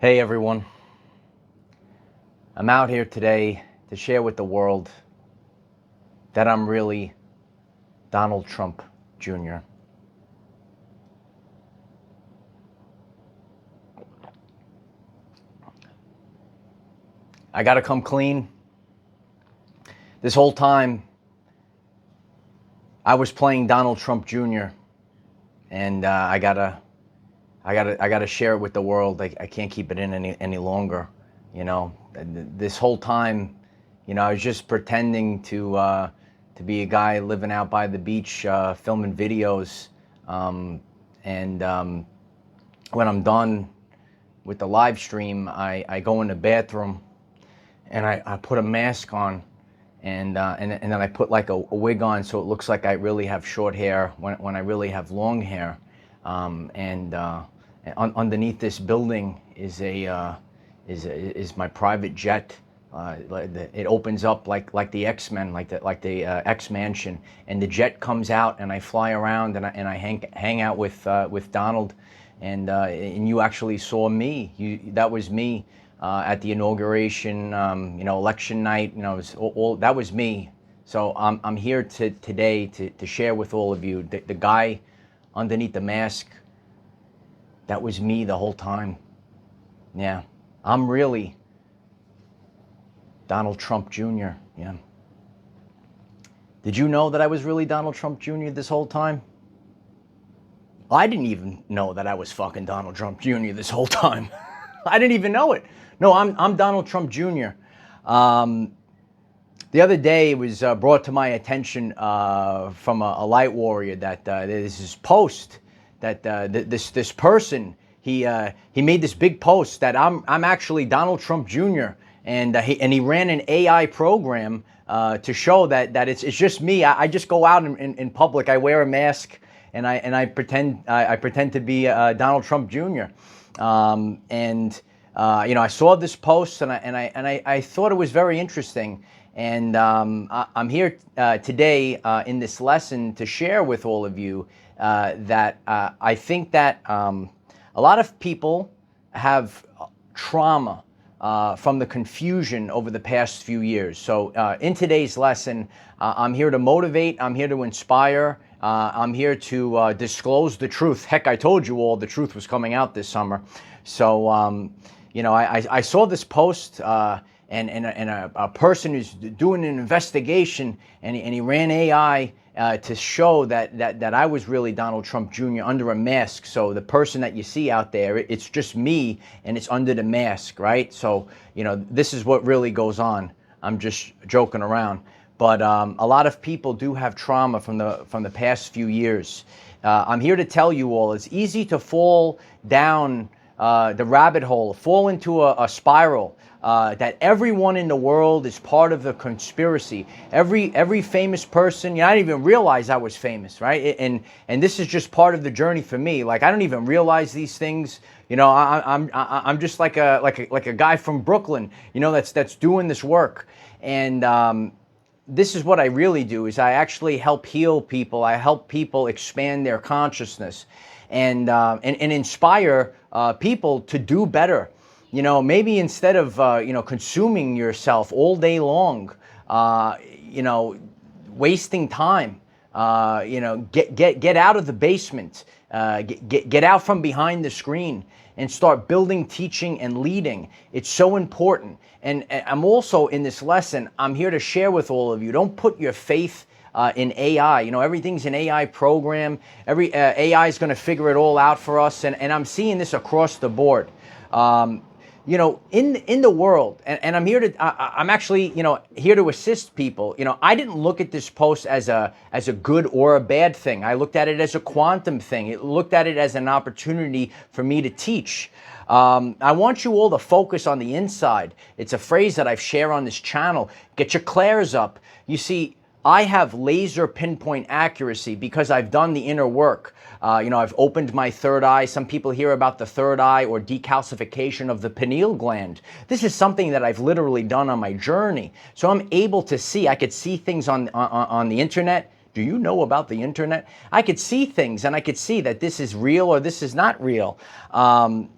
Hey everyone, I'm out here today to share with the world that I'm really Donald Trump Jr. I gotta come clean. This whole time I was playing Donald Trump Jr. and I gotta share it with the world. I can't keep it in any longer. You know, this whole time, I was just pretending to be a guy living out by the beach, filming videos. When I'm done with the live stream, I go in the bathroom and I put a mask on, and then I put like a wig on so it looks like I really have short hair when I really have long hair. Underneath this building is my private jet. It opens up like the X-Men, like the X Mansion, and the jet comes out, and I fly around and I hang out with Donald, and you actually saw me. That was me at the inauguration, election night. It was all that was me. So I'm here today to share with all of you the guy underneath the mask. That was me the whole time. Yeah, I'm really Donald Trump Jr. Yeah. Did you know that I was really Donald Trump Jr. this whole time? I didn't even know that I was fucking Donald Trump Jr. this whole time. I didn't even know it. No, I'm Donald Trump Jr. The other day it was brought to my attention from a light warrior that there's this post that this person he made this big post that I'm actually Donald Trump Jr. and he ran an AI program to show that it's just me. I just go out in public. I wear a mask and I pretend to be Donald Trump Jr. I saw this post and I thought it was very interesting. And I'm here today in this lesson to share with all of you that I think that a lot of people have trauma from the confusion over the past few years. So in today's lesson, I'm here to motivate, I'm here to inspire, I'm here to disclose the truth. Heck, I told you all the truth was coming out this summer. So, I saw this post and a person who's doing an investigation, and he ran AI to show that I was really Donald Trump Jr. under a mask. So the person that you see out there, it's just me, and it's under the mask, right? So, this is what really goes on. I'm just joking around. But a lot of people do have trauma from the past few years. I'm here to tell you all, it's easy to fall down the rabbit hole, fall into a spiral, that everyone in the world is part of the conspiracy. Every famous person, I didn't even realize I was famous, right? And this is just part of the journey for me. Like, I don't even realize these things. I'm just like a guy from Brooklyn, that's doing this work. And this is what I really do, is I actually help heal people. I help people expand their consciousness and inspire people to do better. Maybe instead of consuming yourself all day long, wasting time, get out of the basement, get out from behind the screen and start building, teaching, and leading. It's so important. And I'm also, in this lesson, I'm here to share with all of you, don't put your faith in AI. Everything's an AI program. Every AI is going to figure it all out for us. And I'm seeing this across the board. In the world, and I'm here to, I'm actually, here to assist people. I didn't look at this post as a good or a bad thing. I looked at it as a quantum thing. It looked at it as an opportunity for me to teach. I want you all to focus on the inside. It's a phrase that I've shared on this channel. Get your clairs up. You see, I have laser pinpoint accuracy because I've done the inner work. I've opened my third eye. Some people hear about the third eye or decalcification of the pineal gland. This is something that I've literally done on my journey. So I'm able to see. I could see things on the internet Do you know about the internet? I could see things, and I could see that this is real or this is not real. I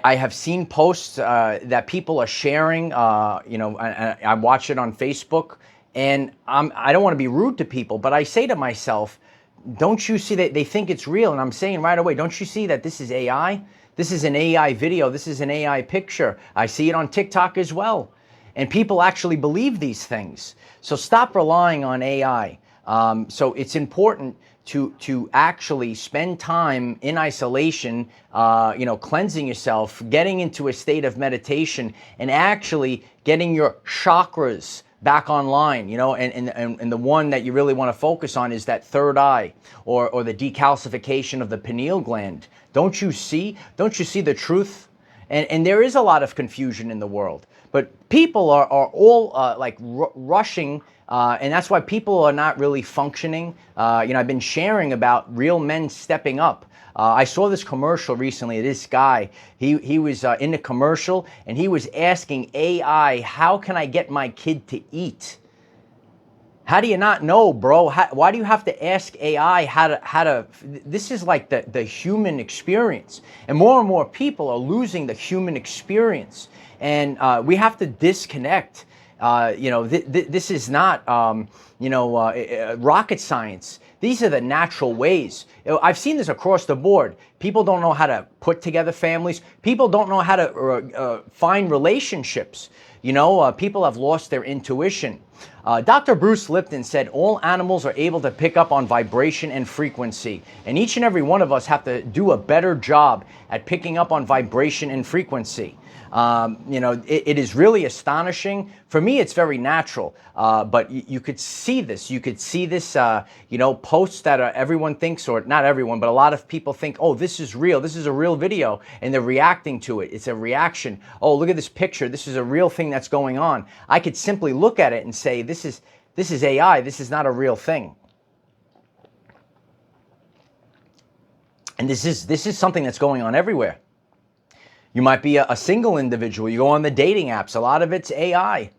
have seen posts that people are sharing. I watch it on Facebook, and I don't want to be rude to people, but I say to myself, don't you see that they think it's real? And I'm saying right away, don't you see that this is AI? This is an AI video. This is an AI picture. I see it on TikTok as well. And people actually believe these things. So stop relying on AI. So it's important to actually spend time in isolation, cleansing yourself, getting into a state of meditation, and actually getting your chakras back online, and the one that you really want to focus on is that third eye, or the decalcification of the pineal gland. Don't you see the truth? And there is a lot of confusion in the world, but people are all rushing, and that's why people are not really functioning. I've been sharing about real men stepping up. I saw this commercial recently. This guy, he was in a commercial, and he was asking AI, how can I get my kid to eat? How do you not know, bro? Why do you have to ask AI how to? This is like the human experience. And more people are losing the human experience. And we have to disconnect. This is not, rocket science. These are the natural ways. I've seen this across the board. People don't know how to put together families. People don't know how to find relationships. People have lost their intuition. Dr. Bruce Lipton said all animals are able to pick up on vibration and frequency. And each and every one of us have to do a better job at picking up on vibration and frequency. It is really astonishing. For me, it's very natural. But you could see this. You could see this, posts that everyone thinks, or not everyone, but a lot of people think, oh, this is real. This is a real video. And they're reacting to it. It's a reaction. Oh, look at this picture. This is a real thing that's going on. I could simply look at it and say, this is AI. This is not a real thing. And this is something that's going on everywhere. You might be a single individual. You go on the dating apps. A lot of it's AI.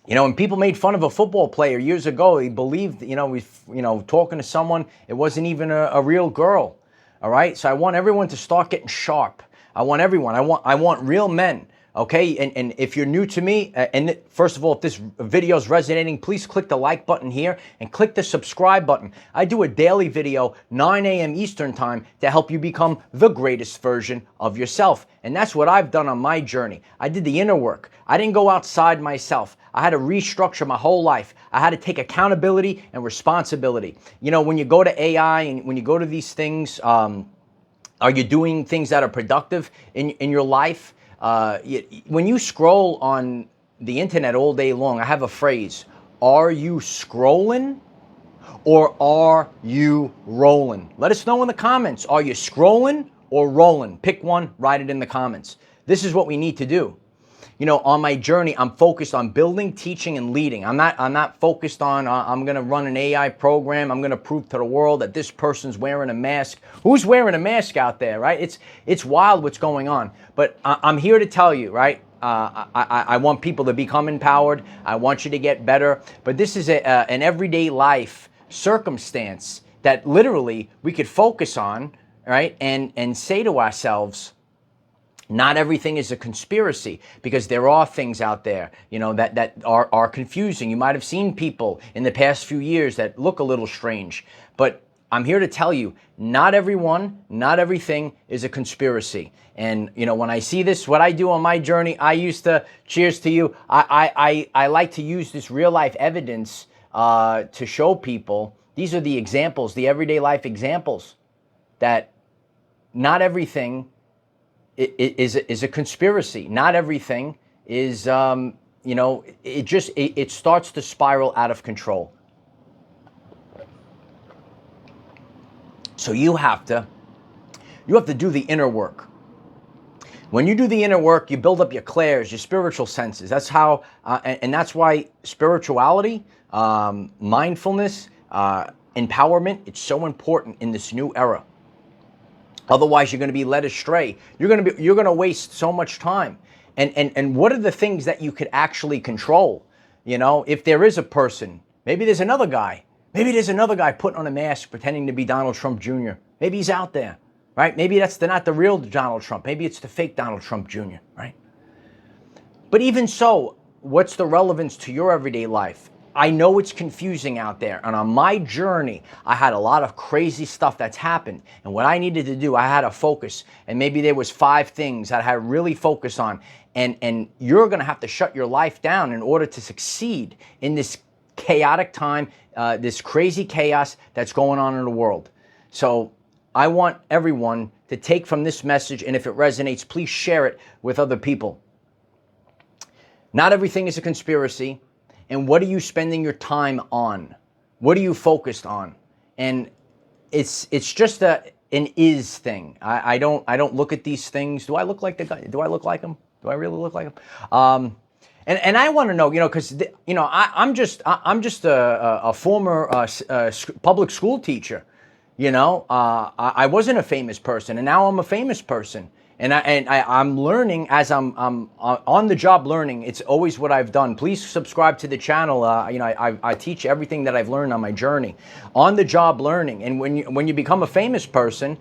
And people made fun of a football player years ago. He believed, talking to someone, it wasn't even a real girl. All right. So I want everyone to start getting sharp. I want everyone. I want real men. Okay, and if you're new to me, and first of all, if this video is resonating, please click the like button here and click the subscribe button. I do a daily video, 9 a.m. Eastern time, to help you become the greatest version of yourself. And that's what I've done on my journey. I did the inner work. I didn't go outside myself. I had to restructure my whole life. I had to take accountability and responsibility. When you go to AI and when you go to these things, are you doing things that are productive in your life? When you scroll on the internet all day long, I have a phrase: are you scrolling or are you rolling? Let us know in the comments. Are you scrolling or rolling? Pick one, write it in the comments. This is what we need to do. On my journey, I'm focused on building, teaching, and leading. I'm not focused on, I'm going to run an AI program. I'm going to prove to the world that this person's wearing a mask. Who's wearing a mask out there, right? It's wild what's going on. But I'm here to tell you, right? I want people to become empowered. I want you to get better. But this is an everyday life circumstance that literally we could focus on, right? And say to ourselves, not everything is a conspiracy, because there are things out there, that are confusing. You might have seen people in the past few years that look a little strange, but I'm here to tell you, not everything is a conspiracy. And, when I see this, what I do on my journey, I used to, cheers to you, I like to use this real life evidence to show people, these are the examples, the everyday life examples, that not everything is a conspiracy. Not everything is, it starts to spiral out of control. So you have to do the inner work. When you do the inner work, you build up your clairs, your spiritual senses. That's how, and that's why spirituality, mindfulness, empowerment, it's so important in this new era. Otherwise, you're going to be led astray. You're going to waste so much time. And what are the things that you could actually control? You know, if there is a person, maybe there's another guy. Maybe there's another guy putting on a mask pretending to be Donald Trump Jr. Maybe he's out there, right? Maybe that's not the real Donald Trump. Maybe it's the fake Donald Trump Jr., right? But even so, what's the relevance to your everyday life? I know it's confusing out there. And on my journey, I had a lot of crazy stuff that's happened. And what I needed to do, I had to focus. And maybe there was 5 things that I had to really focus on. And you're going to have to shut your life down in order to succeed in this chaotic time, this crazy chaos that's going on in the world. So I want everyone to take from this message, and if it resonates, please share it with other people. Not everything is a conspiracy. And what are you spending your time on? What are you focused on? And it's just an is thing. I don't look at these things. Do I look like the guy? Do I look like him? Do I really look like him? And I want to know, because I'm just a former public school teacher. I wasn't a famous person, and now I'm a famous person. And I'm learning as I'm on the job learning. It's always what I've done. Please subscribe to the channel. I teach everything that I've learned on my journey, on the job learning. And when you become a famous person,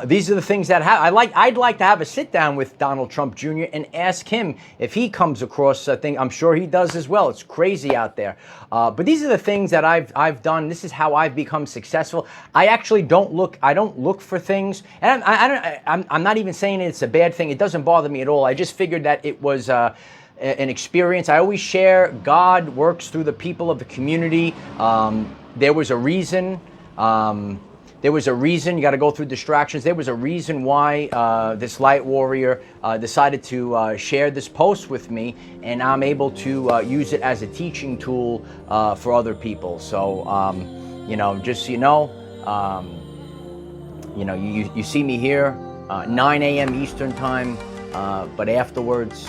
these are the things that happen. I'd like to have a sit down with Donald Trump Jr. and ask him if he comes across a thing. I'm sure he does as well. It's crazy out there. But these are the things that I've done. This is how I've become successful. I actually don't look for things, and I'm not even saying it's a bad thing. It doesn't bother me at all. I just figured that it was an experience. I always share God works through the people of the community. There was a reason. There was a reason. You got to go through distractions. There was a reason why this light warrior decided to share this post with me, and I'm able to use it as a teaching tool for other people. So, just so you know, you see me here. 9 a.m. Eastern time, but afterwards,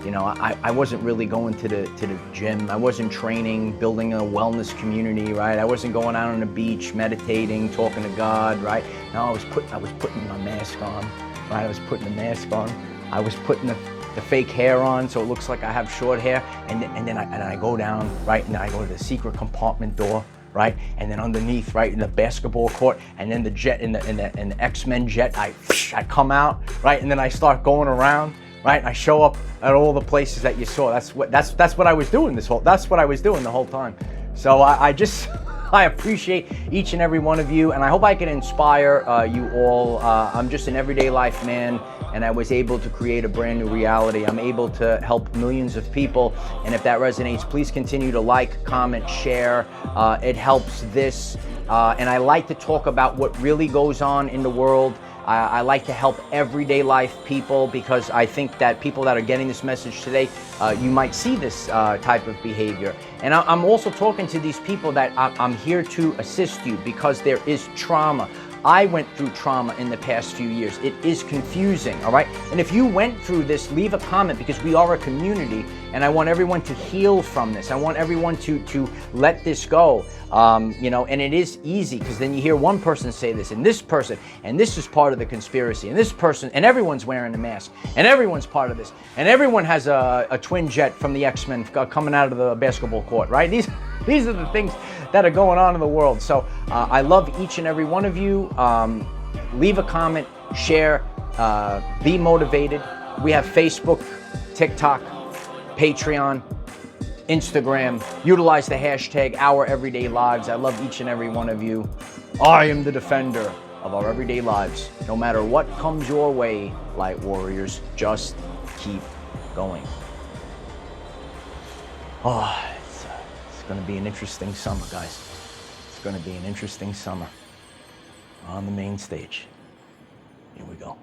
I wasn't really going to the gym. I wasn't training, building a wellness community, right? I wasn't going out on the beach, meditating, talking to God, right? No, I was putting my mask on, right? I was putting the mask on. I was putting the fake hair on, so it looks like I have short hair, and then I go down, right? And then I go to the secret compartment door, right? And then underneath, right, in the basketball court, and then the jet, in the X-Men jet, I come out, right? And then I start going around, right? And I show up at all the places that you saw. That's what I was doing that's what I was doing the whole time. So I appreciate each and every one of you, and I hope I can inspire you all. I'm just an everyday life man, and I was able to create a brand new reality. I'm able to help millions of people, and if that resonates, please continue to like, comment, share. It helps this, and I like to talk about what really goes on in the world. I like to help everyday life people, because I think that people that are getting this message today, you might see this type of behavior. And I'm also talking to these people that I'm here to assist you, because there is trauma. I went through trauma in the past few years. It is confusing, all right? And if you went through this, leave a comment, because we are a community, and I want everyone to heal from this. I want everyone to let this go, and it is easy, because then you hear one person say this, and this is part of the conspiracy, and this person, and everyone's wearing a mask, and everyone's part of this, and everyone has a twin jet from the X-Men coming out of the basketball court, right? These are the things that are going on in the world. So I love each and every one of you. Leave a comment, share, be motivated. We have Facebook, TikTok, Patreon, Instagram. Utilize the hashtag OurEverydayLives. I love each and every one of you. I am the defender of our everyday lives. No matter what comes your way, light warriors, just keep going. Oh, it's going to be an interesting summer, guys. It's going to be an interesting summer on the main stage. Here we go.